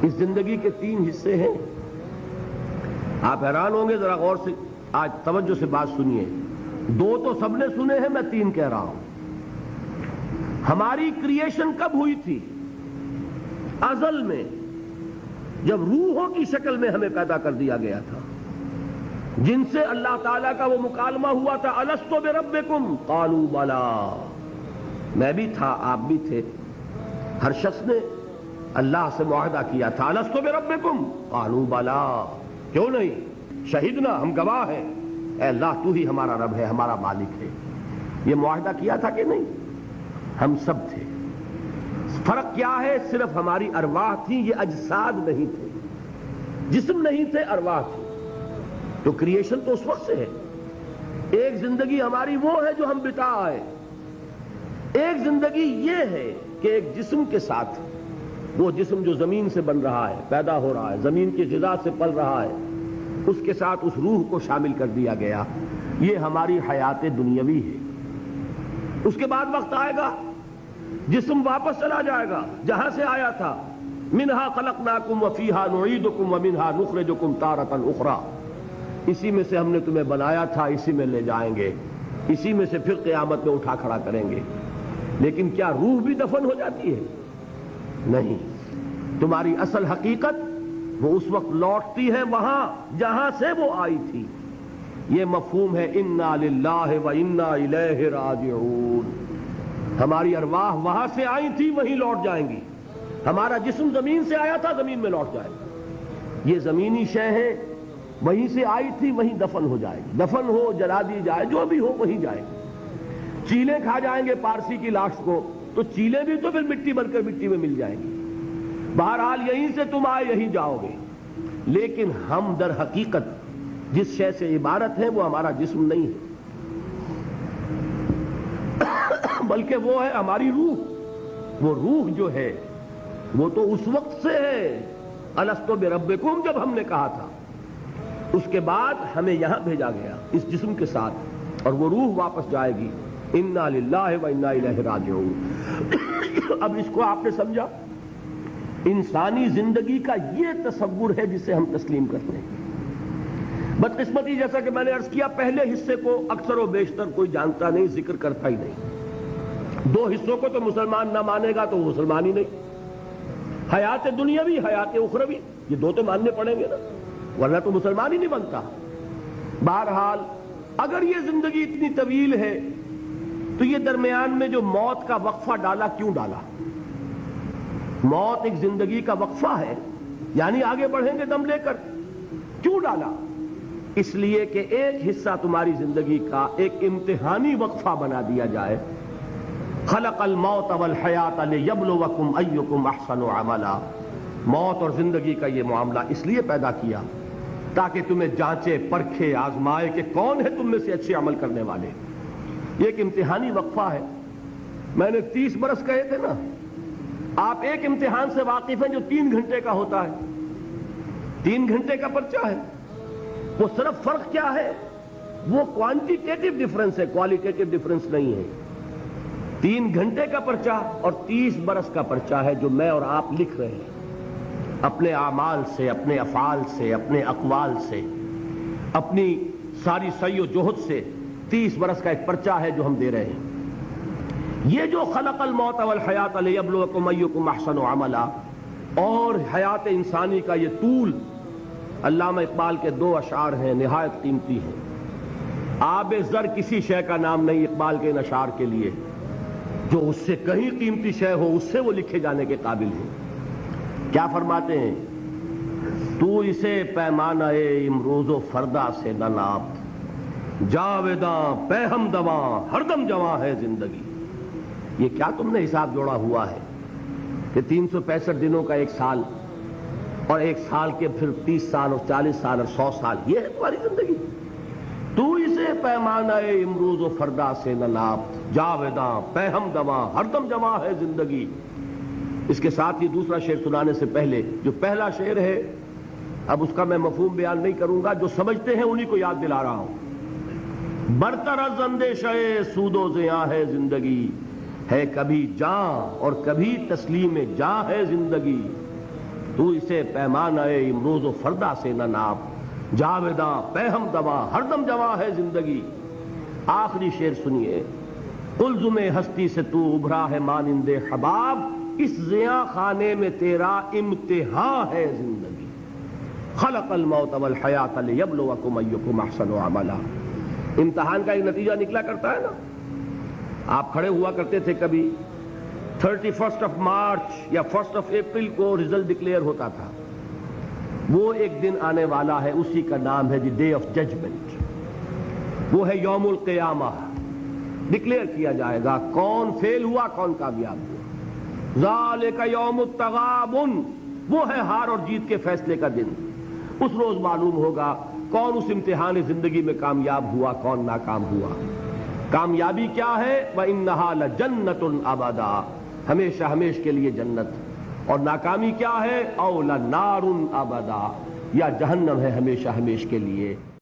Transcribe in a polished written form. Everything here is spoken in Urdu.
اس زندگی کے 3 حصے ہیں. آپ حیران ہوں گے، ذرا غور سے آج توجہ سے بات سنیے. 2 تو سب نے سنے ہیں، میں 3 کہہ رہا ہوں. ہماری کریشن کب ہوئی تھی؟ ازل میں، جب روحوں کی شکل میں ہمیں پیدا کر دیا گیا تھا، جن سے اللہ تعالیٰ کا وہ مکالمہ ہوا تھا، الست بربکم قالوا بلا. میں بھی تھا، آپ بھی تھے. ہر شخص نے اللہ سے معاہدہ کیا تھا، الست بربکم قالوا بلا. کیوں نہیں؟ شہیدنا، ہم گواہ ہیں، اے اللہ تو ہی ہمارا رب ہے، ہمارا مالک ہے. یہ معاہدہ کیا تھا کہ نہیں؟ ہم سب تھے. فرق کیا ہے؟ صرف ہماری ارواح تھی، یہ اجساد نہیں تھے، جسم نہیں تھے، ارواح تھی. تو کریشن تو اس وقت سے ہے. ایک زندگی ہماری وہ ہے جو ہم بتا آئے. ایک زندگی یہ ہے کہ ایک جسم کے ساتھ، وہ جسم جو زمین سے بن رہا ہے، پیدا ہو رہا ہے، زمین کی غذا سے پل رہا ہے، اس کے ساتھ اس روح کو شامل کر دیا گیا. یہ ہماری حیات دنیاوی ہے. اس کے بعد وقت آئے گا، جسم واپس چلا جائے گا جہاں سے آیا تھا. منہا خلقناکم وفیہا نعیدکم ومنہا نخرجکم تارۃ اخری. اسی میں سے ہم نے تمہیں بنایا تھا، اسی میں لے جائیں گے، اسی میں سے پھر قیامت میں اٹھا کھڑا کریں گے. لیکن کیا روح بھی دفن ہو جاتی ہے؟ نہیں. تمہاری اصل حقیقت وہ اس وقت لوٹتی ہے وہاں جہاں سے وہ آئی تھی. یہ مفہوم ہے انا للہ و انا الیہ راجعون. ہماری ارواح وہاں سے آئی تھی، وہیں لوٹ جائیں گی. ہمارا جسم زمین سے آیا تھا، زمین میں لوٹ جائے گا. یہ زمینی شے ہے، وہیں سے آئی تھی، وہیں دفن ہو جائے گی. دفن ہو، جلا دی جائے، جو بھی ہو وہیں جائے گی. چیلے کھا جائیں گے پارسی کی لاش کو، تو چیلے بھی تو پھر مٹی بن کر مٹی میں مل جائیں گی. بہرحال یہیں سے تم آئے، یہیں جاؤ گے. لیکن ہم در حقیقت جس شے سے عبارت ہے وہ ہمارا جسم نہیں ہے، بلکہ وہ ہے ہماری روح. وہ روح جو ہے وہ تو اس وقت سے ہے، الست بربکم، جب ہم نے کہا تھا. اس کے بعد ہمیں یہاں بھیجا گیا اس جسم کے ساتھ، اور وہ روح واپس جائے گی. انا للہ و انا الیہ راجعون. اب اس کو آپ نے سمجھا؟ انسانی زندگی کا یہ تصور ہے جسے ہم تسلیم کرتے ہیں. بدقسمتی جیسا کہ میں نے عرض کیا، پہلے حصے کو اکثر و بیشتر کوئی جانتا نہیں، ذکر کرتا ہی نہیں. 2 حصوں کو تو مسلمان نہ مانے گا تو وہ مسلمان ہی نہیں. حیات دنیاوی، حیات اخروی، یہ 2 تو ماننے پڑیں گے نا، ورنہ تو مسلمان ہی نہیں بنتا. بہرحال اگر یہ زندگی اتنی طویل ہے تو یہ درمیان میں جو موت کا وقفہ ڈالا، کیوں ڈالا؟ موت ایک زندگی کا وقفہ ہے، یعنی آگے بڑھیں گے دم لے کر. کیوں ڈالا؟ اس لیے کہ ایک حصہ تمہاری زندگی کا ایک امتحانی وقفہ بنا دیا جائے. خلق الموت والحیات لیبلوکم ایکم احسن عملا. موت اور زندگی کا یہ معاملہ اس لیے پیدا کیا تاکہ تمہیں جانچے، پرکھے، آزمائے کہ کون ہے تم میں سے اچھے عمل کرنے والے. یہ ایک امتحانی وقفہ ہے. میں نے 30 برس کہے تھے نا. آپ ایک امتحان سے واقف ہیں جو 3 گھنٹے کا ہوتا ہے. 3 گھنٹے کا پرچہ ہے. وہ صرف فرق کیا ہے؟ وہ کوانٹیٹیو ڈفرنس ہے، کوالیٹیٹیو ڈفرنس نہیں ہے. 3 گھنٹے کا پرچہ اور 30 برس کا پرچہ ہے جو میں اور آپ لکھ رہے ہیں اپنے اعمال سے، اپنے افعال سے، اپنے اقوال سے، اپنی ساری سعی و جہد سے. 30 برس کا ایک پرچہ ہے جو ہم دے رہے ہیں. یہ جو خلق الموت والحیات لیبلوکم ایکم احسن عملا، اور حیات انسانی کا یہ طول، علامہ اقبال کے 2 اشعار ہیں، نہایت قیمتی ہیں. آب زر کسی شے کا نام نہیں اقبال کے ان اشعار کے لیے. جو اس سے کہیں قیمتی شے ہو اس سے وہ لکھے جانے کے قابل ہیں. کیا فرماتے ہیں؟ تو اسے پیمانہ امروز و فردا سے نہ ناپ، جاویداں پہ ہم دواں ہر دم جواں ہے زندگی. یہ کیا تم نے حساب جوڑا ہوا ہے کہ 365 دنوں کا ایک سال، اور ایک سال کے پھر 30 سال اور 40 سال اور 100 سال، یہ ہے تمہاری زندگی. تو اسے پیمانہ امروز و فردا سے نہ ناپ، جاویداں پہ ہم دواں ہر دم جواں ہے زندگی. اس کے ساتھ ہی دوسرا شعر سنانے سے پہلے جو پہلا شعر ہے، اب اس کا میں مفہوم بیان نہیں کروں گا، جو سمجھتے ہیں انہی کو یاد دلا رہا ہوں. برتر از اندیشہ سود و زیاں ہے زندگی، ہے کبھی جاں اور کبھی تسلیم جاں ہے زندگی. تو اسے پیمانہ امروز و فردا سے نہ ناپ، جاویداں پہم دواں ہر دم جواں ہے زندگی۔ آخری شعر سنیے، قلزم ہستی سے تو ابھرا ہے مانند حباب، اس زیاں خانے میں تیرا امتحان ہے زندگی۔ خلق الموت والحیات لیبلوکم ایکم احسن عملا۔ امتحان کا ایک نتیجہ نکلا کرتا ہے نا۔ آپ کھڑے ہوا کرتے تھے کبھی 31 مارچ یا 1 اپریل کو رزلٹ ڈکلیئر ہوتا تھا۔ وہ ایک دن آنے والا ہے، اسی کا نام ہے دی ڈے آف ججمنٹ، وہ ہے یوم القیامہ۔ ڈکلیئر کیا جائے گا کون فیل ہوا کون کامیاب ہوا۔ ذالک یوم التغابن، وہ ہے ہار اور جیت کے فیصلے کا دن۔ اس روز معلوم ہوگا کون اس امتحان زندگی میں کامیاب ہوا کون ناکام ہوا۔ کامیابی کیا ہے؟ وَإِنَّهَا لَجَنَّةٌ أَبَدًا، ہمیشہ ہمیش کے لیے جنت۔ اور ناکامی کیا ہے؟ أَوْ لَنَارٌ أَبَدًا، یا جہنم ہے ہمیشہ ہمیش کے لیے۔